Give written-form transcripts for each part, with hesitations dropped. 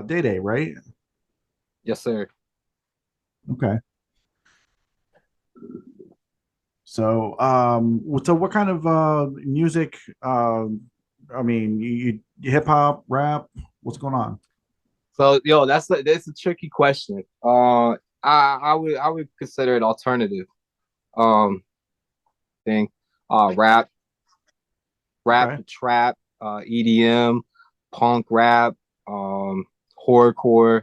Day Day, right? Yes, sir. Okay. So what kind of music? I mean, you hip hop, rap. What's going on? So, yo, that's a tricky question. I would consider it alternative. Um, thing, rap, Okay. trap, EDM, punk rap, horrorcore.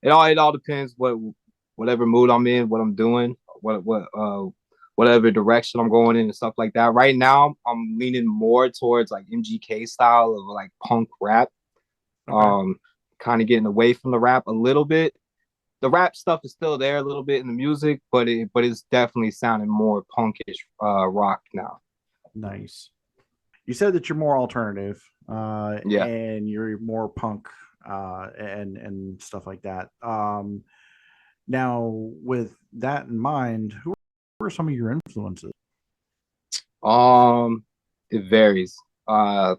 It all depends whatever mood I'm in, what I'm doing, whatever direction I'm going in and stuff like that. Right now, I'm leaning more towards like MGK style of like punk rap. Okay. Um, Kind of getting away from the rap a little bit. The rap stuff is still there a little bit in the music, but it's definitely sounding more punkish rock now. Nice. You said that you're more alternative, Yeah. and you're more punk, and stuff like that. Now, with that in mind, who are some of your influences? Um, it varies. Uh,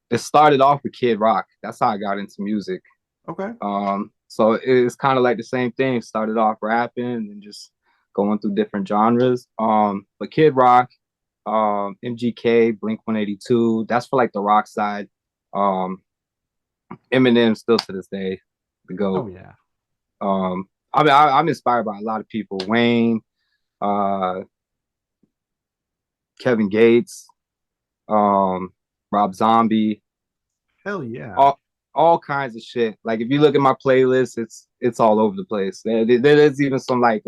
it started off with Kid Rock. That's how I got into music. Okay. So it's kind of like the same thing. Started off rapping and just going through different genres. But Kid Rock, MGK, Blink 182. That's for like the rock side. Um, Eminem still to this day, the Oh GOAT. yeah. I mean, I'm inspired by a lot of people. Wayne, uh, Kevin Gates, um, Rob Zombie, Hell yeah. all all kinds of shit. Like if you look at my playlist, it's all over the place. There's even some like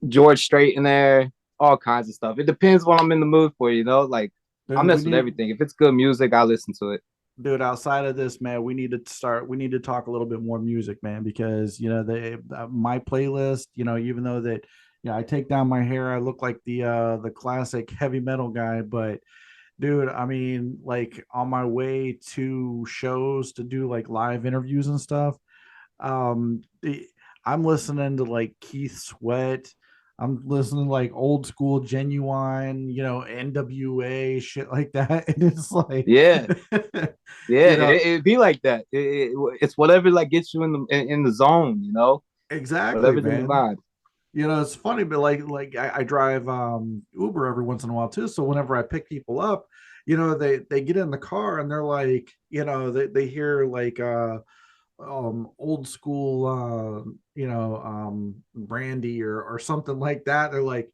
George Strait in there, all kinds of stuff. It depends what I'm in the mood for, you know. Like I Dude, we mess with need everything. If it's good music, I listen to it. dude, outside of this, man, we need to talk a little bit more music, man, because my playlist, even though that, I take down my hair, I look like the classic heavy metal guy. But dude, I mean, like, on my way to shows to do like live interviews and stuff, um I'm listening to like Keith Sweat. I'm listening to like old school Genuine, NWA shit like that. And it's like, Yeah, yeah. you know, It be like that. It's whatever like gets you in the zone, you know. exactly, Whatever's in the man. vibe. It's funny, but like I drive Uber every once in a while too. So whenever I pick people up, they get in the car and they're like, they hear like old school Brandy or something like that. They're like,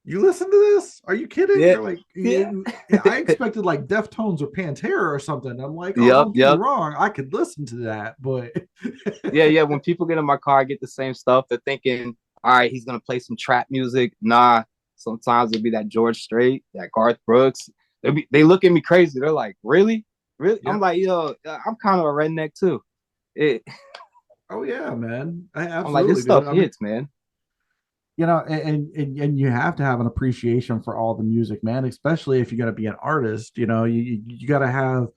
you listen to this? Are you kidding? Yeah, They're like, yeah. I expected like Deftones or Pantera or something. I'm like, oh, Yep, don't get me yep. wrong, I could listen to that, but Yeah, yeah. When people get in my car, I get the same stuff. They're thinking, all right, he's gonna play some trap music. Nah, sometimes it'll be that George Strait, that Garth Brooks. They look at me crazy. They're like, really, really? I'm yep. like, yo, I'm kind of a redneck too. It, Oh yeah, man. I'm like, this Absolutely, dude. stuff I mean, hits, man. and you have to have an appreciation for all the music, man, especially if you're going to be an artist. You got to have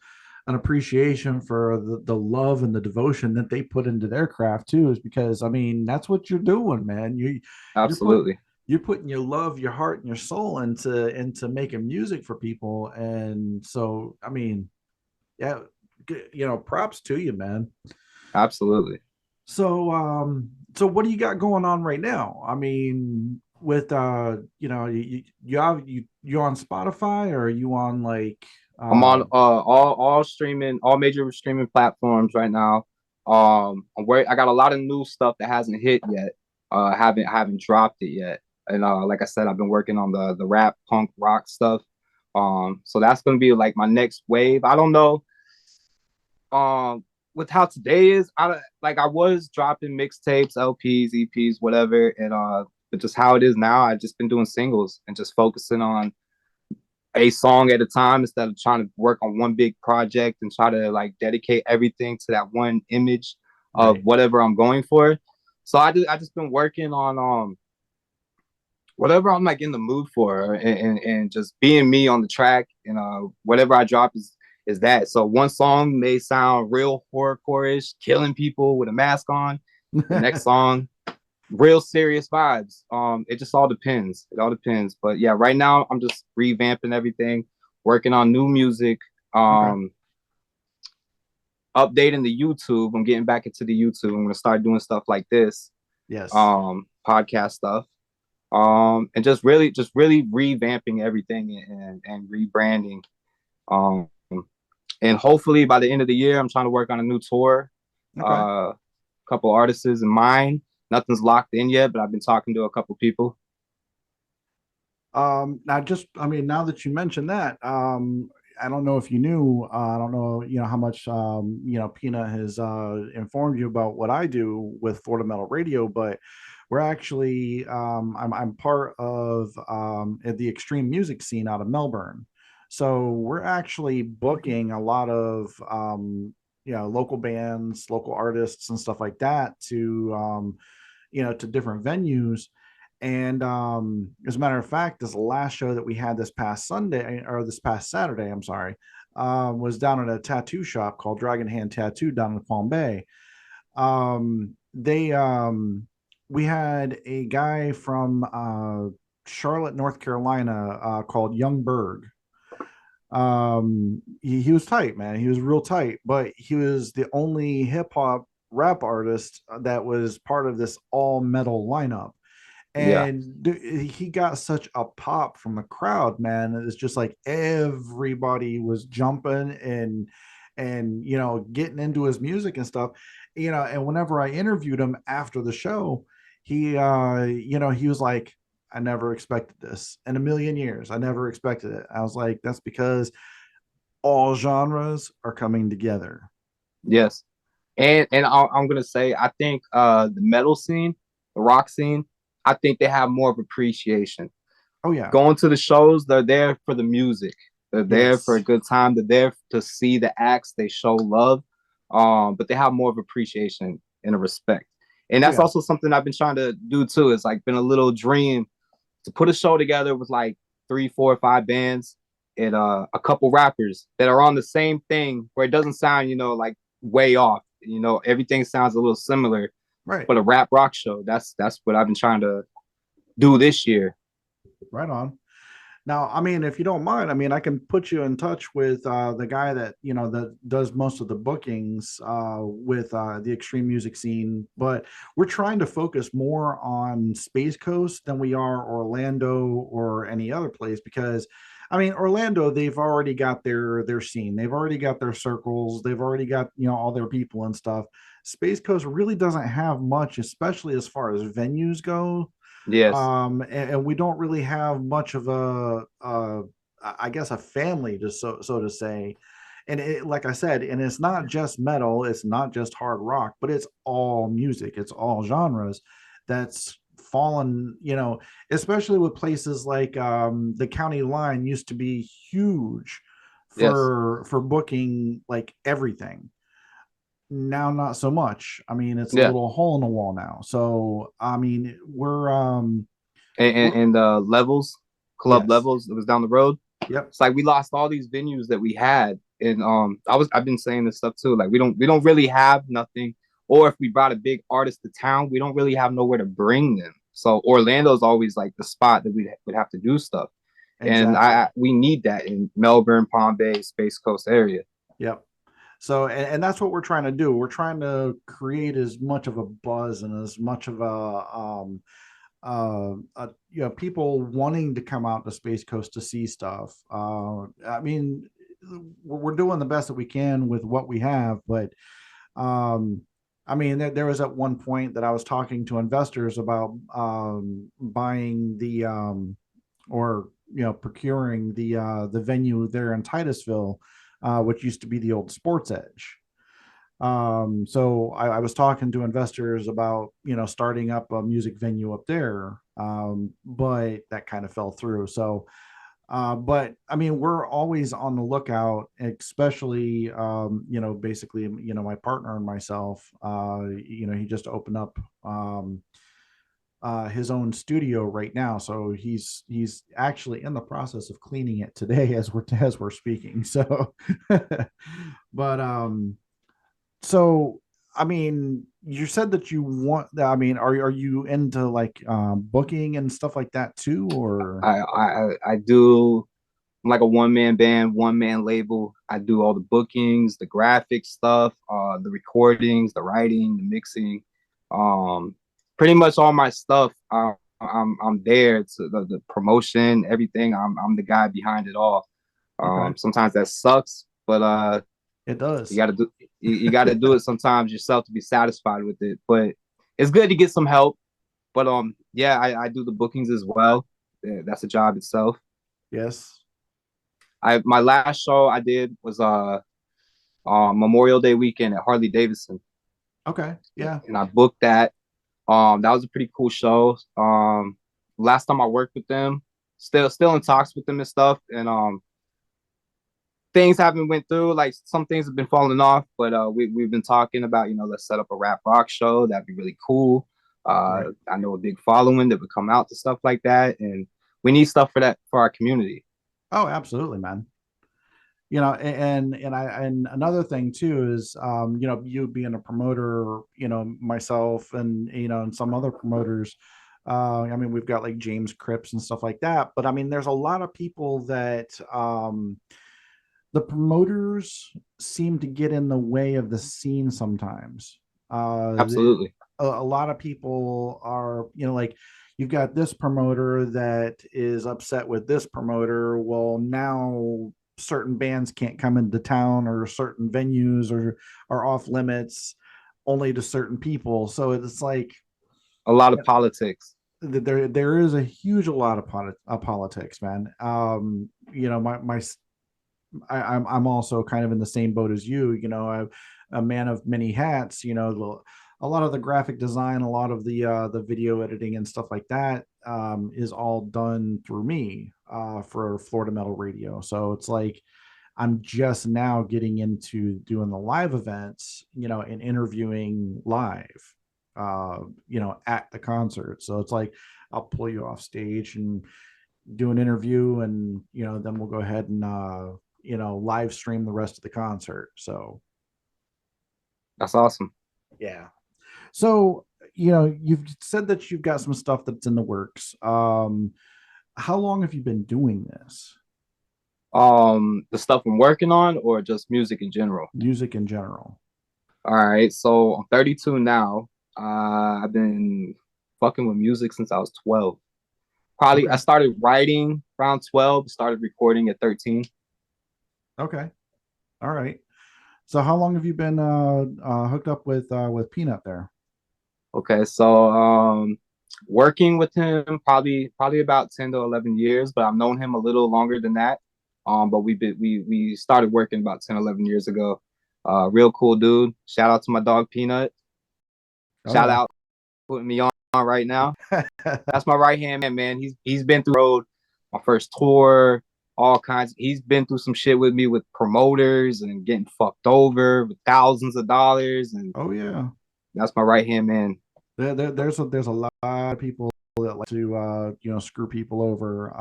an appreciation for the love and the devotion that they put into their craft too, is because, I mean, that's what you're doing, man. You're put Absolutely, you're putting your love, your heart, and your soul into making music for people. And so, I mean, yeah, props to you, man. absolutely. So what do you got going on right now? I mean, with you on Spotify, or are you on like I'm on uh all major streaming platforms right now. I got a lot of new stuff that hasn't hit yet. Haven't dropped it yet. And like I said, I've been working on the rap, punk, rock stuff. So that's gonna be like my next wave. I don't know. With how today is, I was dropping mixtapes, LPs, EPs, whatever, and but just how it is now, I've just been doing singles and just focusing on a song at a time instead of trying to work on one big project and try to like dedicate everything to that one image of Right. whatever I'm going for. So I just been working on whatever I'm like in the mood for, and just being me on the track, and whatever I drop is that. So one song may sound real horrorcore-ish, killing people with a mask on. The next song, real serious vibes. It just all depends. It all depends. But yeah, right now I'm just revamping everything, working on new music, Okay. um, updating the YouTube. I'm getting back into the YouTube. I'm gonna start doing stuff like this, Yes. podcast stuff. And just really revamping everything, and rebranding. Um, and hopefully by the end of the year, I'm trying to work on a new tour. Okay. A couple artists in mind. Nothing's locked in yet, but I've been talking to a couple people. Now just, I mean, now that you mentioned that, I don't know if you knew, I don't know, how much, Peanut has informed you about what I do with Florida Metal Radio, but we're actually, I'm part of the extreme music scene out of Melbourne. So we're actually booking a lot of, local bands, local artists, and stuff like that to, to different venues. And as a matter of fact, this last show that we had this past Sunday, or this past Saturday, I'm sorry, was down at a tattoo shop called Dragon Hand Tattoo down in Palm Bay. They We had a guy from Charlotte, North Carolina, called Young Berg. He was tight, man. He was real tight, but he was the only hip hop rap artist that was part of this all metal lineup. Yeah, And he got such a pop from the crowd, man. It's just like everybody was jumping and getting into his music and stuff. And whenever I interviewed him after the show, he was like, I never expected this in a million years. I never expected it. I was like, that's because all genres are coming together. yes. And I'm gonna say I think the metal scene, the rock scene, I think they have more of appreciation. Oh yeah. Going to the shows, they're there for the music. They're there for a Yes. good time. They're there to see the acts. They show love, but they have more of appreciation and a respect. And Oh that's yeah. also something I've been trying to do too. It's like been a little dream to put a show together with like three, four, or five bands and a couple rappers that are on the same thing, where it doesn't sound, like way off. Everything sounds a little similar, Right. but a rap rock show. That's what I've been trying to do this year. Right on. Now, I mean, if you don't mind, I mean, I can put you in touch with the guy that that does most of the bookings with the extreme music scene. But we're trying to focus more on Space Coast than we are Orlando or any other place because, I mean, Orlando, they've already got their scene, they've already got their circles, they've already got all their people and stuff. Space Coast really doesn't have much, especially as far as venues go. Yes. And we don't really have much of I guess a family, to so to say. And like I said, and it's not just metal, it's not just hard rock, but it's all music, it's all genres that's fallen, especially with places like the county line used to be huge Yes. for booking like everything. Now not so much. I mean, it's a Yeah. little hole in the wall now. So I mean, And levels, club yes. levels that was down the road. Yep. It's like we lost all these venues that we had, and I've been saying this stuff too. Like we don't really have nothing, or if we brought a big artist to town, we don't really have nowhere to bring them. So Orlando's always like the spot that we would have to do stuff, and Exactly. we need that in Melbourne, Palm Bay, Space Coast area. Yep. So, and that's what we're trying to do. We're trying to create as much of a buzz and as much of people wanting to come out to Space Coast to see stuff. I mean, we're doing the best that we can with what we have, but um, I mean, there was at one point that I was talking to investors about buying or procuring the venue there in Titusville, which used to be the old Sports Edge. So I was talking to investors about starting up a music venue up there, but that kind of fell through. So But I mean, we're always on the lookout, especially, basically, my partner and myself, he just opened up, his own studio right now. So he's actually in the process of cleaning it today as we're speaking. So, but so I mean, you said that you want. I mean, are you into like booking and stuff like that too, or I do. I'm like a one man band, one man label. I do all the bookings, the graphic stuff, the recordings, the writing, the mixing, um, pretty much all my stuff. I'm there to the promotion, everything. I'm the guy behind it all. okay? Sometimes that sucks, but It you does. got to do you got to do it sometimes yourself to be satisfied with it. But it's good to get some help. But yeah, I do the bookings as well. Yeah, that's a job itself. Yes. I my last show I did was Memorial Day weekend at Harley Davidson, Okay. Yeah. and I booked that. That was a pretty cool show. Last time I worked with them, still in talks with them and stuff, and things haven't went through. Like some things have been falling off, but we've been talking about, let's set up a rap rock show. That'd be really cool. Right. I know a big following that would come out to stuff like that, and we need stuff for that for our community. Oh, absolutely, man. And another thing too is, you being a promoter, myself and, and some other promoters. I mean, we've got like James Cripps and stuff like that, but I mean, there's a lot of people that, the promoters seem to get in the way of the scene sometimes. Uh, Absolutely. a lot of people are, like, you've got this promoter that is upset with this promoter. Well, now certain bands can't come into town, or certain venues are off limits only to certain people. So it's like, A lot of there is a huge a lot of politics, man. I'm also kind of in the same boat as you. I'm a man of many hats. A lot of the graphic design, a lot of the video editing and stuff like that, is all done through me, for Florida Metal Radio. So it's like I'm just now getting into doing the live events, and interviewing live, at the concert. So it's like I'll pull you off stage and do an interview, and then we'll go ahead and live stream the rest of the concert. So That's awesome. yeah. So you've said that you've got some stuff that's in the works. How long have you been doing this? The stuff I'm working on or just music in general? Music in general. All right, so I'm 32 now. I've been fucking with music since I was 12. Probably I Okay. started writing around 12, started recording at 13. Okay. All right. So how long have you been hooked up with Peanut there? Okay, so working with him probably about 10 to 11 years, but I've known him a little longer than that. But we started working about 10, 11 years ago. Real cool dude. Shout out to my dog Peanut. Oh Shout yeah. out putting me on right now. That's my right hand man. He's been through the road, my first tour, all kinds. He's been through some shit with me with promoters and getting fucked over with thousands of dollars, and Oh yeah. that's my right hand man. There's a lot of people that like to screw people over.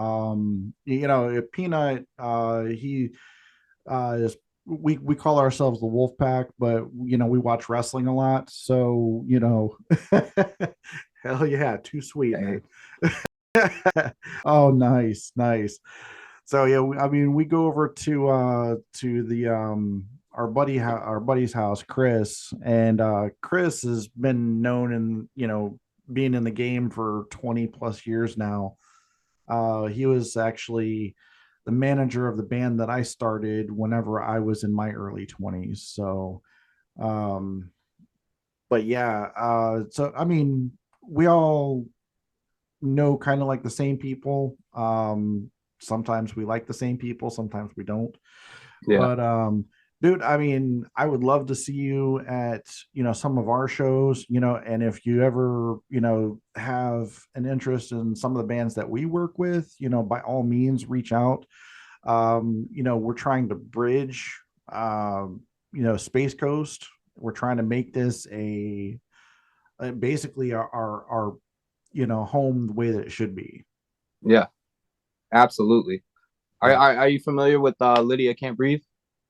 Peanut, he is, we call ourselves the Wolf Pack, but we watch wrestling a lot. So hell yeah, too sweet, Hey, man. Oh, nice, nice. So yeah, I mean, we go over to the our buddy's house, Chris, and Chris has been known in, being in the game for 20 plus years now. He was actually the manager of the band that I started whenever I was in my early 20s. So, um, but yeah, so I mean, we all know kind of like the same people. Sometimes we like the same people, sometimes we don't. yeah. But Dude, I mean, I would love to see you at, some of our shows, and if you ever, have an interest in some of the bands that we work with, by all means, reach out. We're trying to bridge, Space Coast. We're trying to make this basically our home the way that it should be. Yeah, absolutely. Are, Yeah. are, are you familiar with Lydia Can't Breathe?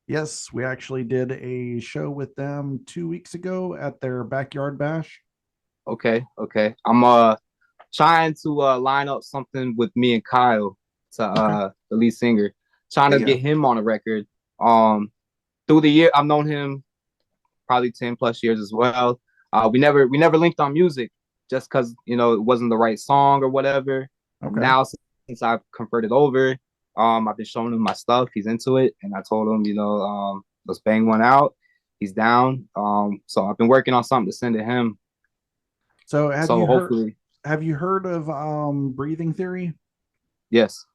Yes, we actually did a show with them 2 weeks ago at their backyard bash. Okay, okay. I'm trying to line up something with me and Kyle to Okay. the lead singer, trying Yeah, to yeah. get him on a record. Um, through the year, I've known him probably 10 plus years as well. We never linked on music just because it wasn't the right song or whatever. Okay. Now since I've converted over, I've been showing him my stuff. He's into it, and I told him, let's bang one out. He's down. So I've been working on something to send to him. So So hopefully, have you heard of breathing theory? yes.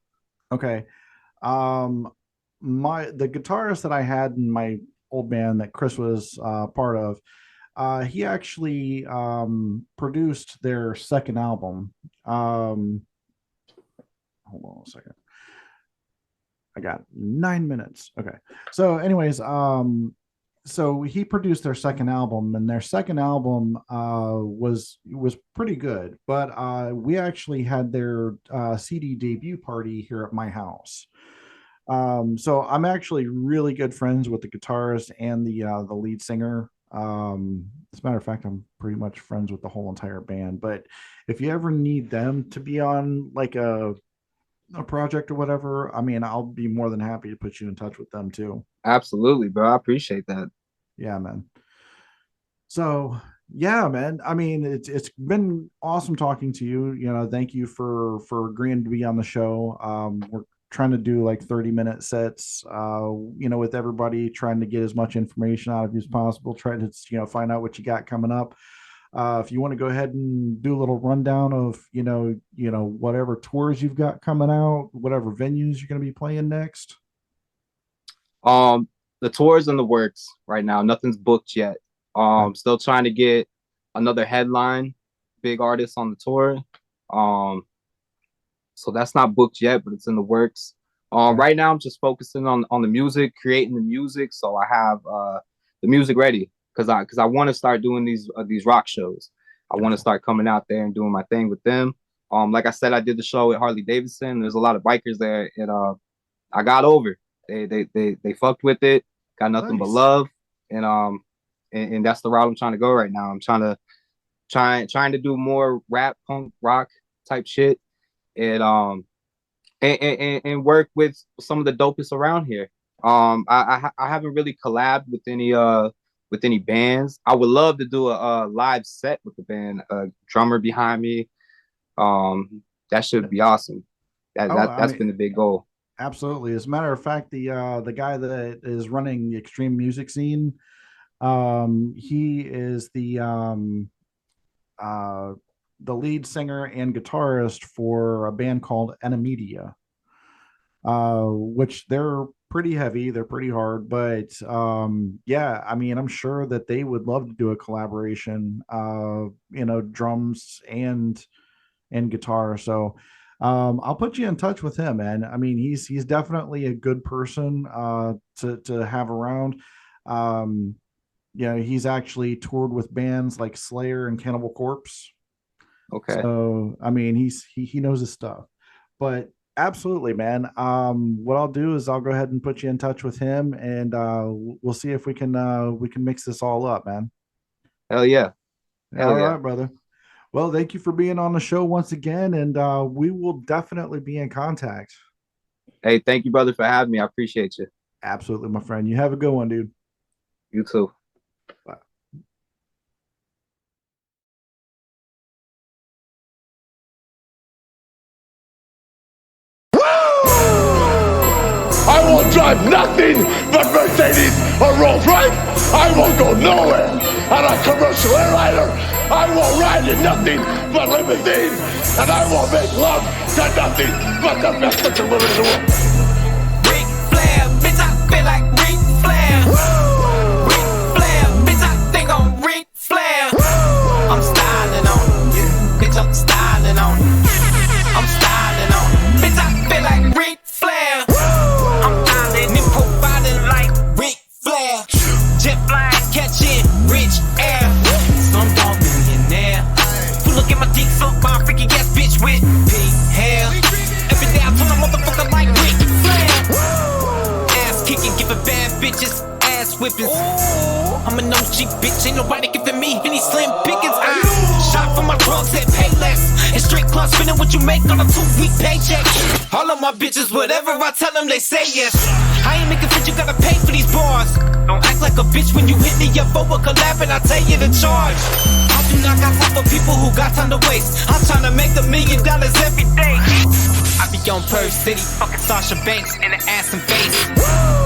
Okay. Um the guitarist that I had in my old band that Chris was part of, he actually produced their second album. Hold on a second. I got 9 minutes. Okay. So, anyways, so he produced their second album, and their second album was pretty good. But we actually had their CD debut party here at my house. So I'm actually really good friends with the guitarist and the lead singer. As a matter of fact, I'm pretty much friends with the whole entire band. But if you ever need them to be on like a project or whatever, I mean, I'll be more than happy to put you in touch with them too. Absolutely, bro. I appreciate that. Yeah, man. So yeah, man. I mean, it's been awesome talking to you. Thank you for agreeing to be on the show. We're trying to do like 30-minute sets, with everybody, trying to get as much information out of you as possible, trying to, find out what you got coming up. If you want to go ahead and do a little rundown of, whatever tours you've got coming out, whatever venues you're going to be playing next. Um, the tour's in the works right now. Nothing's booked yet. Okay. Still trying to get another headline, big artist on the tour. Um, so that's not booked yet, but it's in the works. Okay. Right now I'm just focusing on the music, creating the music. So I have the music ready because I want to start doing these rock shows. I want to Gotcha. start coming out there and doing my thing with them. Like I said, I did the show at Harley Davidson. There's a lot of bikers there, and I got over. They fucked with it. Got nothing but Nice. love, and that's the route I'm trying to go right now. I'm trying to do more rap, punk, rock type shit, and and work with some of the dopest around here. I haven't really collabed with any bands. I would love to do a live set with the band, a drummer behind me. That should be awesome. That Oh, that I that's mean, been a big goal. absolutely. As a matter of fact, the guy that is running the extreme music scene, he is uh the lead singer and guitarist for a band called Enemedia, which they're pretty heavy, they're pretty hard, but yeah, I mean, I'm sure that they would love to do a collaboration, drums and guitar. So I'll put you in touch with him, man. I mean, he's definitely a good person to have around. Um, he's actually toured with bands like Slayer and Cannibal Corpse. Okay. So I mean, he knows his stuff. But absolutely, man. What I'll do is I'll go ahead and put you in touch with him, and we'll see if we can mix this all up, man. Hell yeah. Hell All yeah. right, brother. Well, thank you for being on the show once again, and we will definitely be in contact. Hey, thank you, brother, for having me. I appreciate you. Absolutely, my friend. You have a good one, dude. You too. Bye. I will drive nothing but Mercedes or Rolls Royce. I will go nowhere on a commercial airliner. I will ride in nothing but limousine, and I will make love to nothing but the best looking women in the world. Ric Flair, bitch, I feel like Ric Flair. ass whippings. I'm an OG bitch, ain't nobody giving me any slim pickings. I shop for my drugs at Payless. And straight club spending what you make on a 2-week paycheck. All of my bitches, whatever I tell them, they say yes. I ain't making sense, you gotta pay for these bars. Don't act like a bitch when you hit me up for a collab and I tell you to charge. I do not got time for people who got time to waste. I'm trying to make $1 million every day. I be on Purse City, fucking Sasha Banks in the ass and face.